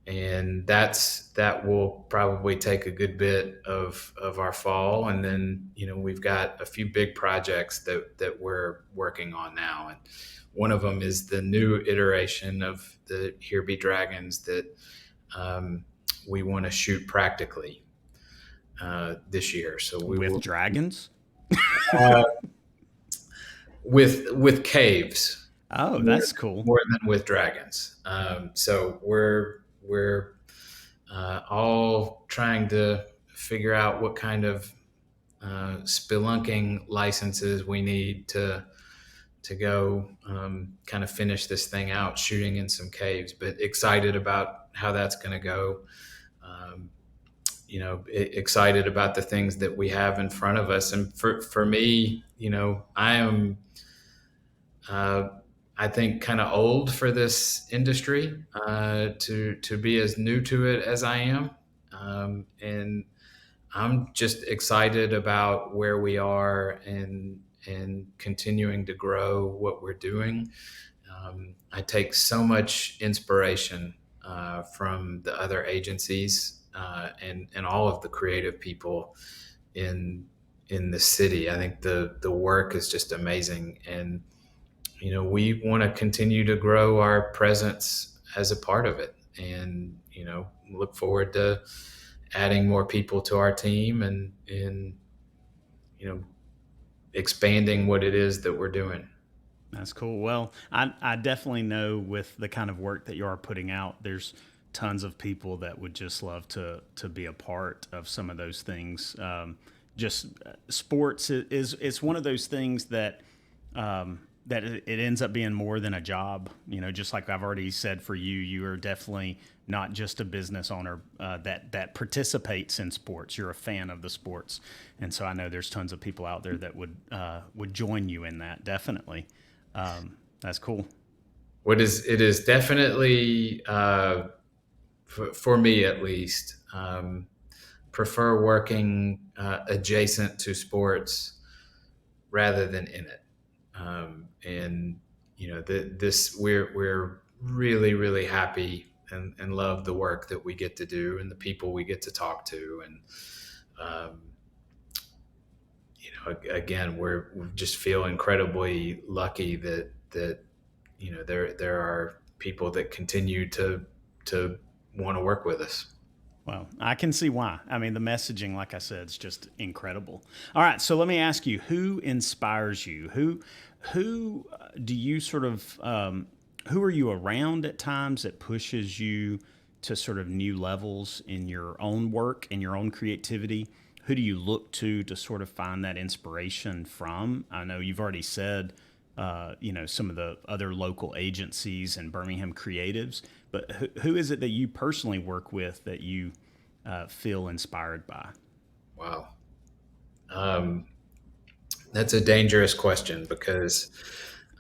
and that will probably take a good bit of our fall, and then we've got a few big projects that we're working on now, and one of them is the new iteration of the Here Be Dragons that um, we want to shoot practically this year. So we With will dragons? uh, with caves Oh, more, that's cool. more than with dragons. So we're all trying to figure out what kind of spelunking licenses we need to go kind of finish this thing out, shooting in some caves. But excited about how that's going to go. Um, excited about the things that we have in front of us. And for me, I am, uh, I think, kind of old for this industry to be as new to it as I am, and I'm just excited about where we are and continuing to grow what we're doing. I take so much inspiration from the other agencies and all of the creative people in the city. I think the work is just amazing, and we want to continue to grow our presence as a part of it, and look forward to adding more people to our team, and you know expanding what it is that we're doing. That's cool. Well, I definitely know with the kind of work that you are putting out, there's tons of people that would just love to be a part of some of those things. Just sports is it's one of those things that that it ends up being more than a job. You know, just like I've already said for you, you are definitely not just a business owner that participates in sports. You're a fan of the sports, and so I know there's tons of people out there that would join you in that. Definitely, that's cool. What is it is definitely for me at least. Prefer working adjacent to sports rather than in it. And this we're really happy and love the work that we get to do and the people we get to talk to, and um, again we just feel incredibly lucky that there are people that continue to want to work with us. Well, I can see why. I mean, the messaging, like I said, is just incredible. All right, so let me ask you: who inspires you? Who do you sort of who are you around at times that pushes you to sort of new levels in your own work and your own creativity? who do you look to sort of find that inspiration from? I know you've already said, some of the other local agencies and Birmingham creatives, but who is it that you personally work with that you feel inspired by? Wow. Um, that's a dangerous question because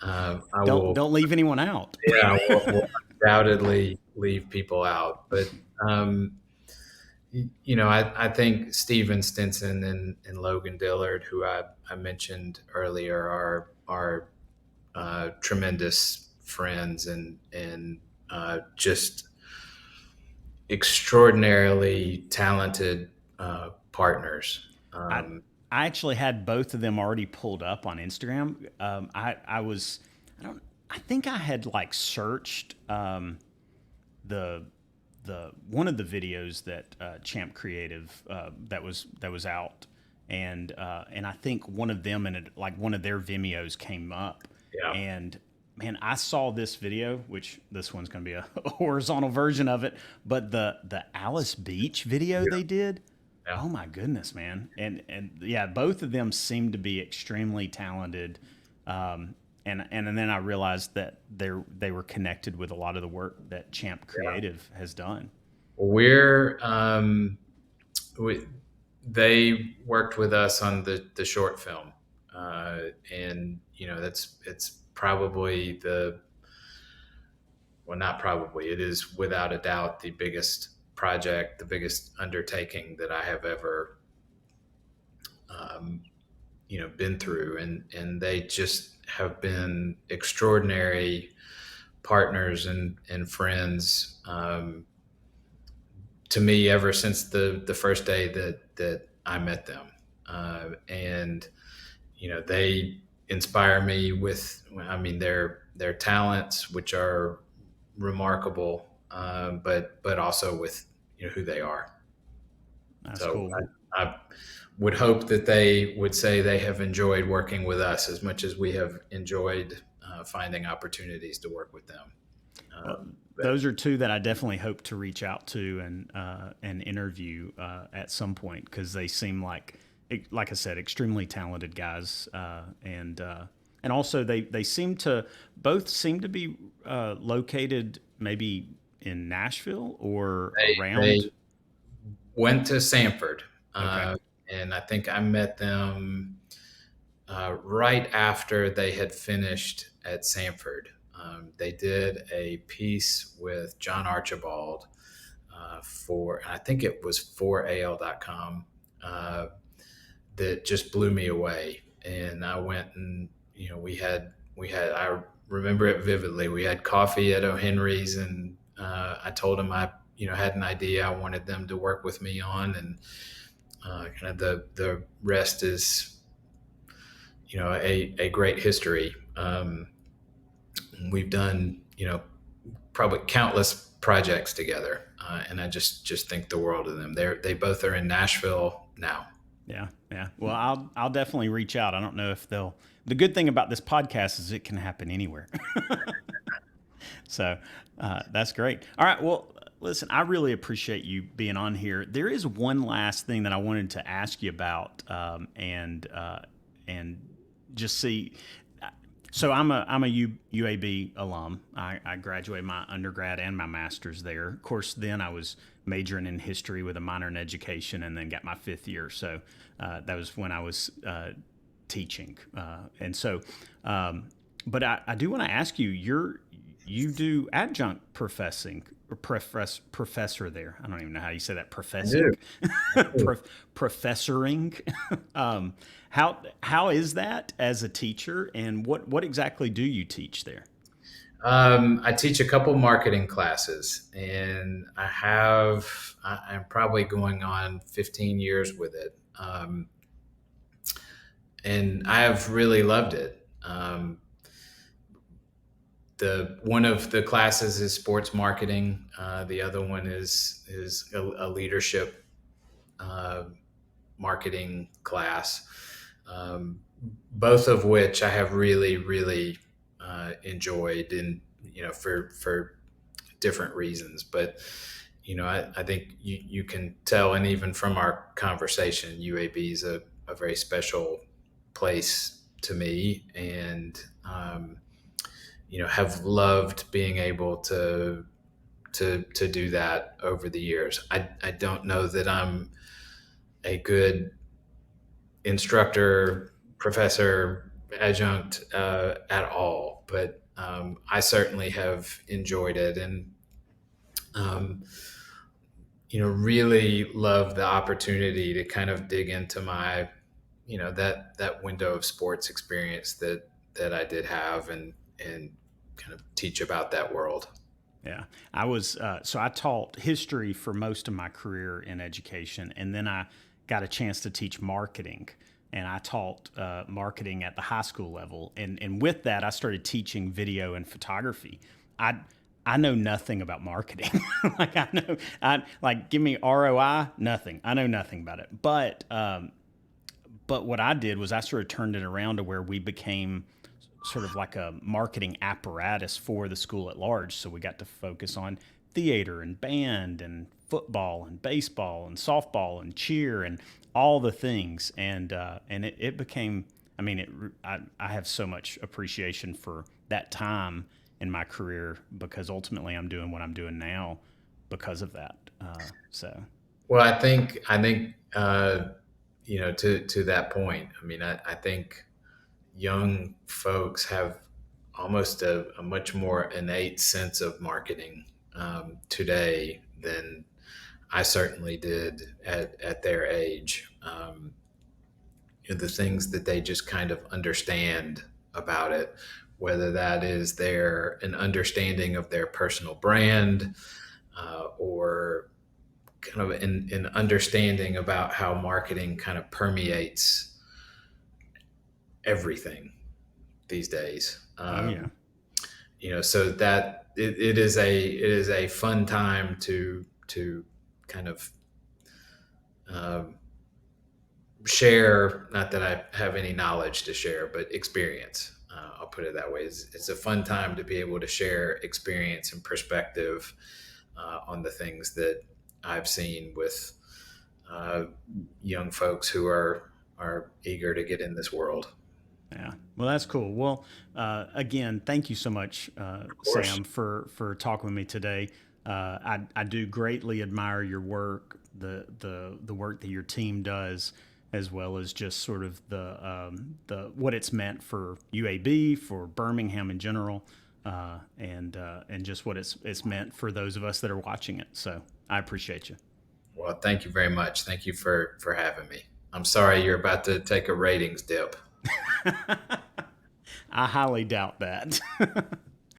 I Don't will, don't leave anyone out. yeah, will undoubtedly leave people out. But um, I think Steven Stinson and Logan Dillard, who I mentioned earlier, are tremendous friends and just extraordinarily talented partners. I Um, I actually had both of them already pulled up on Instagram. I was I don't I think I had like searched the the one of the videos that Champ Creative that was out, and I think one of them and like one of their Vimeos came up, yeah, and man, I saw this video, which this one's going to be a horizontal version of it, but the Alice Beach video yeah, they did. yeah. Oh my goodness, man! And yeah, both of them seem to be extremely talented. And then I realized that they were connected with a lot of the work that Champ Yeah. Creative has done. We're we, they worked with us on the short film, and that's it's probably the well, not probably, it is without a doubt the biggest project, the biggest undertaking that I have ever um, been through, and they just have been extraordinary partners and friends to me ever since the first day that I met them, and they inspire me with, I mean, their talents, which are remarkable, but also with who they are. That's So cool. I would hope that they would say they have enjoyed working with us as much as we have enjoyed finding opportunities to work with them. Well, But those are two that I definitely hope to reach out to and interview at some point because they seem like I said, extremely talented guys, and also they seem to be located maybe in Nashville or they around. went to Sanford, Okay, and I think I met them right after they had finished at Sanford. They did a piece with John Archibald for, I think it was for AL.com, uh, that just blew me away. And I went and, I remember it vividly. We had coffee at O'Henry's, and I told him I, had an idea I wanted them to work with me on. And kind of the rest is, a great history. We've done, probably countless projects together, and I just think the world of them. They both are in Nashville now. yeah, yeah. Well, I'll definitely reach out. I don't know if they'll. The good thing about this podcast is it can happen anywhere. So that's great. All right. Well, listen, I really appreciate you being on here. There is one last thing that I wanted to ask you about, and just see. So I'm a UAB alum. I graduated my undergrad and my master's there. Of course, then I was majoring in history with a minor in education, and then got my fifth year. So that was when I was teaching, and so. But I do want to ask you, you do adjunct professing or professor there. I don't even know how you say that. I do. Professing, professoring. um, how is that as a teacher, and what exactly do you teach there? I teach a couple marketing classes, and I'm probably going on 15 years with it, and I have really loved it. The one of the classes is sports marketing. The other one is a leadership uh, marketing class. Um, Both of which I have really enjoyed, and for different reasons. But I think you can tell, and even from our conversation, UAB is a very special place to me, and have loved being able to do that over the years. I don't know that I'm a good instructor, professor, adjunct at all, but I certainly have enjoyed it, and um, really love the opportunity to kind of dig into my, that window of sports experience that I did have, and kind of teach about that world. Yeah, I was so I taught history for most of my career in education, and then I got a chance to teach marketing, and I taught marketing at the high school level, and with that, I started teaching video and photography. I I know nothing about marketing. Like I know, I like give me ROI, nothing. I know nothing about it. But what I did was I sort of turned it around to where we became sort of like a marketing apparatus for the school at large. So we got to focus on theater and band and football and baseball and softball and cheer and all the things. And it became. I mean, I have so much appreciation for that time in my career because ultimately I'm doing what I'm doing now because of that. So Well, I think to that point. I mean, I think young folks have almost a much more innate sense of marketing today than I certainly did at their age. The things that they just kind of understand about it, whether that is an understanding of their personal brand, or kind of an understanding about how marketing kind of permeates everything these days. oh yeah. So that it is a fun time to kind of um, share. Not that I have any knowledge to share, but experience. I'll put it that way. It's a fun time to be able to share experience and perspective on the things that I've seen with uh, young folks who are eager to get in this world. Yeah. Well, that's cool. Well, again, thank you so much, Of course. Sam, for talking with me today. I do greatly admire your work, the work that your team does, as well as just sort of the what it's meant for UAB, for Birmingham in general, and just what it's meant for those of us that are watching it. So I appreciate you. Well, thank you very much. Thank you for having me. I'm sorry you're about to take a ratings dip. I highly doubt that.